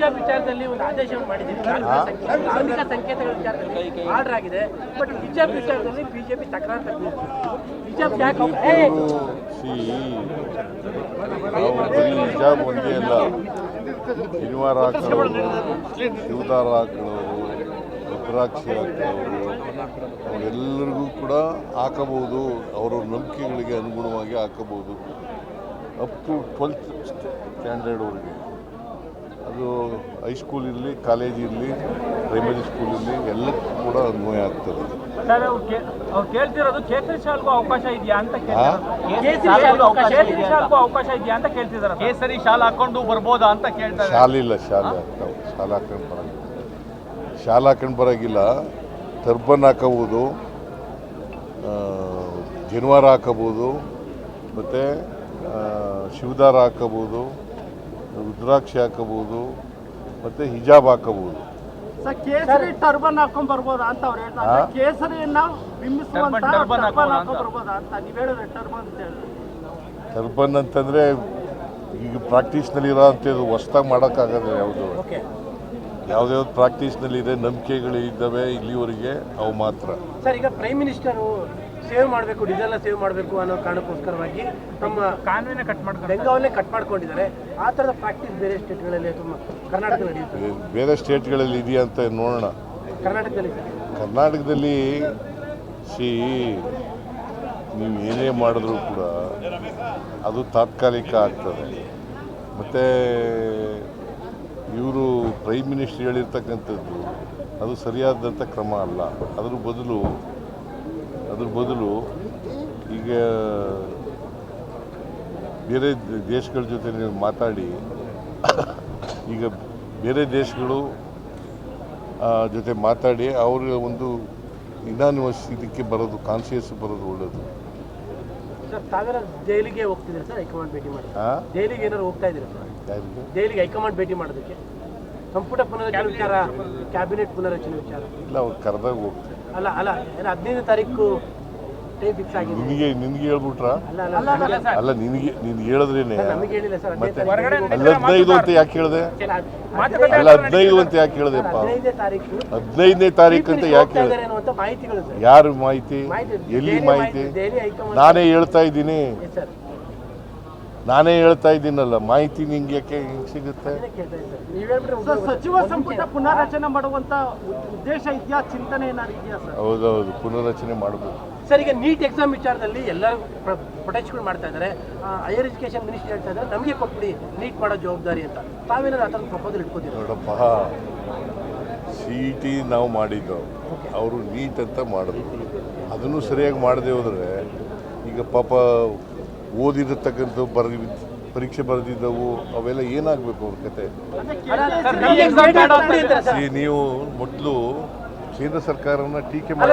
ಹಿಜಾಬ್ ವಿಚಾರದಲ್ಲಿ ಒಂದು ಆದೇಶವನ್ನು ಮಾಡಿದ್ದೀವಿ, ಧಾರ್ಮಿಕ ಸಂಕೇತಗಳ ವಿಚಾರದಲ್ಲಿ ಆರ್ಡರ್ ಆಗಿದೆ. ಬಟ್ ಹಿಜಾಬ್ ವಿಚಾರದಲ್ಲಿ ಬಿಜೆಪಿ ತಕರಾರು ತಗ್ಗಿದೆ. ಹಿಜಾಬ್ ಯಾಕೆ ಹಿಜಾಬ್ ಒಂದೇ ಅಲ್ಲ, ಶನಿವಾರ ಹಾಕೊಳ್ಳೋರು, ಶಿವದಾರ ಹಾಕೊಳ್ಳೋರು, ರುದ್ರಾಕ್ಷಿ ಹಾಕೊಳ್ಳೋರು ಅವರೆಲ್ಲರಿಗೂ ಕೂಡ ಹಾಕಬಹುದು. ಅವರವ್ರ ನಂಬಿಕೆಗಳಿಗೆ ಅನುಗುಣವಾಗಿ ಹಾಕಬಹುದು. ಅಪ್ ಟು 12th ಸ್ಟ್ಯಾಂಡರ್ಡ್ವರೆಗೆ. ಅದು ಹೈಸ್ಕೂಲ್ ಇರಲಿ, ಕಾಲೇಜ್ ಇರಲಿ, ಪ್ರೈಮರಿ ಸ್ಕೂಲ್ ಇರಲಿ, ಎಲ್ಲಕ್ಕೂ ಕೂಡ ಅನ್ವಯ ಆಗ್ತದೆ. ಸರ್ ಅವ್ರು ಕೇಳ್ತಿರೋದು ಕೇಸರಿ ಶಾಲ್ಗೂ ಅವಕಾಶ ಇದೆಯಾ ಅಂತ ಕೇಳ್ತಿದ್ದಾರೆ. ಕೇಸರಿ ಶಾಲ್ ಹಾಕೊಂಡು ಬರ್ಬೋದಾ ಅಂತ ಕೇಳ್ತಾರೆ. ಶಾಲಿಲ್ಲ, ಶಾಲೆ ಆಗ್ತಾವೆ. ಶಾಲೆ ಹಾಕೊಂಡು ಬರೋಂಗಿಲ್ಲ, ಶಾಲೆ ಹಾಕೊಂಡು ಬರೋಂಗಿಲ್ಲ. ಟರ್ಬನ್ ಹಾಕೋಬೋದು, ಜನಿವಾರ ಹಾಕೋಬೋದು, ಮತ್ತು ಶಿವದಾರ ಹಾಕೋಬೋದು, ರುದ್ರಾಕ್ಷಿ ಹಾಕೋಬೋದು, ಮತ್ತು ಹಿಜಾಬ್ ಹಾಕೋಬೋದು. ಕೇಸರಿ ಟರ್ಬನ್ ಹಾಕೊಂಡ್ ಬರ್ಬೋದಾ ಅಂತ ಅವ್ರು ಹೇಳ್ತಾರೆ. ಕೇಸರಿಯನ್ನ ಬಿಂಬಿಸುವಂತ ಟರ್ಬನ್ ಹಾಕೊಂಡ್ ಬರ್ಬೋದಾ ಅಂತ ನೀವು ಹೇಳಿದ್ರೆ ಟರ್ಬನ್ ಅಂತ ಹೇಳಿದ್ರೆ. ಟರ್ಬನ್ ಅಂತಂದರೆ ಈಗ ಪ್ರಾಕ್ಟೀಸ್ನಲ್ಲಿರೋ ಅಂಥದ್ದು ಹೊಸ್ದಾಗಿ ಮಾಡೋಕ್ಕಾಗಲ್ಲ. ಯಾವುದು ಪ್ರಾಕ್ಟೀಸ್ನಲ್ಲಿದೆ, ನಂಬಿಕೆಗಳಿದ್ದಾವೆ ಇಲ್ಲಿವರೆಗೆ, ಅವು ಮಾತ್ರ. ಸರ್, ಈಗ ಪ್ರೈಮ್ ಮಿನಿಸ್ಟರು ಸೇವ್ ಮಾಡಬೇಕು, ಡೀಸೆಲ್ನ ಸೇವ್ ಮಾಡಬೇಕು ಅನ್ನೋ ಕಾರಣಕ್ಕೋಸ್ಕರವಾಗಿ ತಮ್ಮ ಕಾನೂನಿನ ಬೆಂಗಾವನ್ನೇ ಕಟ್ ಮಾಡ್ಕೊಂಡಿದ್ದಾರೆ. ಆ ಥರದ ಪ್ರಾಕ್ಟೀಸ್ ಬೇರೆ ಸ್ಟೇಟ್ಗಳಲ್ಲಿ ತುಂಬ ಕರ್ನಾಟಕದಲ್ಲಿ ನಡೆಯುತ್ತೆ. ಬೇರೆ ಸ್ಟೇಟ್ಗಳಲ್ಲಿ ಇದೆಯಾ ಅಂತ ನೋಡೋಣ. ಕರ್ನಾಟಕದಲ್ಲಿ ನೀವು ಏನೇ ಮಾಡಿದ್ರೂ ಕೂಡ ಅದು ತಾತ್ಕಾಲಿಕ ಆಗ್ತದೆ. ಮತ್ತು ಇವರು ಪ್ರೈಮ್ ಮಿನಿಸ್ಟರ್ ಹೇಳಿರ್ತಕ್ಕಂಥದ್ದು ಅದು ಸರಿಯಾದಂಥ ಕ್ರಮ ಅಲ್ಲ. ಅದ್ರ ಬದಲು ಈಗ ಬೇರೆ ದೇಶಗಳ ಜೊತೆ ನೀವು ಮಾತಾಡಿ, ಈಗ ಬೇರೆ ದೇಶಗಳು ಜೊತೆ ಮಾತಾಡಿ ಅವ್ರಿಗೆ ಒಂದು ಇನಾನಿವಸ್ ಇದಕ್ಕೆ ಬರೋದು, ಕಾನ್ಸಿಯಸ್ ಬರೋದು ಒಳ್ಳೆಯದು. ಸರ್, ತಾವೆಲ್ಲ ದೆಹಲಿಗೆ ಹೋಗ್ತಿದ್ದೀರಾ ಸರ್? ಹೈಕಮಾಂಡ್ ಭೇಟಿ ಮಾಡಿ ದೆಹಲಿಗೆ ಏನಾದ್ರು ಹೋಗ್ತಾ ಇದ್ದೀರಾ ಸರ್? ದೆಹಲಿಗೆ ಹೈಕಮಾಂಡ್ ಭೇಟಿ ಮಾಡೋದಕ್ಕೆ, ಸಂಪುಟ ಪುನರಚನೆ ವಿಚಾರ, ಕ್ಯಾಬಿನೆಟ್ ಪುನರಚನೆ ವಿಚಾರ ಇಲ್ಲ, ಅವ್ರು ಕರೆದಾಗ ಹೋಗ್ತಾರೆ. ಅಲ್ಲ 15ನೇ ತಾರೀಕು ಟೈಮ್ ಫಿಕ್ಸ್ ಆಗಿದೆ. ನಿನ್ಗೆ ಹೇಳ್ಬಿಟ್ರಾ? ಅಲ್ಲ, ನಿನ್ಗೆ ಹೇಳಿದ್ರೇನೆ. ನಮಗೆ ಹೇಳಿಲ್ಲ ಸರ್. ಮತ್ತೆ 15 ಅಂತ ಯಾಕೆ ಹೇಳಿದೆ? ಅಲ್ಲ, 15 ಅಂತ ಯಾಕೆ ಹೇಳಿದೆಪ್ಪ? 15ನೇ ತಾರೀಕು ಅಂತ ಯಾಕೆ ಹೇಳಿದೆ? ಮಾಹಿತಿಗಳು ಸರ್. ಯಾರು ಮಾಹಿತಿ? ಎಲ್ಲಿ ಮಾಹಿತಿ? ನಾನೇ ಹೇಳ್ತಾ ಇದ್ದೀನಲ್ಲ, ಮಾಹಿತಿ ನಿಂಗೆ ಯಾಕೆ ಹಿಂಗೆ ಸಿಗುತ್ತೆ? ಸಚಿವ ಸಂಪುಟ ಪುನರ್ರಚನೆ ಮಾಡುವಂತ ಉದ್ದೇಶ ಇದೆಯಾ, ಚಿಂತನೆ ಏನಾದ್ರು ಇದೆಯಾ ಸರ್? ಹೌದೌದು, ಪುನರ್ರಚನೆ ಮಾಡಬೇಕು ಸರ್. ಈಗ ನೀಟ್ ಎಕ್ಸಾಮ್ ವಿಚಾರದಲ್ಲಿ ಎಲ್ಲರೂ ಪ್ರೊಟೆಸ್ಟ್ಗಳು ಮಾಡ್ತಾ ಇದ್ದಾರೆ. ಹೈಯರ್ ಎಜುಕೇಶನ್ ಮಿನಿಸ್ಟರ್ ಹೇಳ್ತಾ ಇದ್ದಾರೆ ನಮಗೆ ಕೊಟ್ಬಿಡಿ ನೀಟ್ ಮಾಡೋ ಜವಾಬ್ದಾರಿ ಅಂತ. ತಾವೇನಾದ್ರು ಆ ಥರದ ಪ್ರಪೋಸಲ್ ಇಟ್ಕೋತೀವಿ? ನೋಡಪ್ಪ, CET ನಾವು ಮಾಡಿದ್ದು, ಅವರು ನೀಟ್ ಅಂತ ಮಾಡಿದ್ರು. ಅದನ್ನು ಸರಿಯಾಗಿ ಮಾಡದೆ ಹೋದರೆ ಈಗ ಪಾಪ ಓದಿರತಕ್ಕಂಥ ಪರೀಕ್ಷೆ ಬರೆದಿದ್ದವು ಅವೆಲ್ಲ ಏನಾಗಬೇಕು ಅವ್ರ ಕತೆ? ನೀವು ಮೊದಲು ಕೇಂದ್ರ ಸರ್ಕಾರನ ಟೀಕೆ ಮಾಡಿ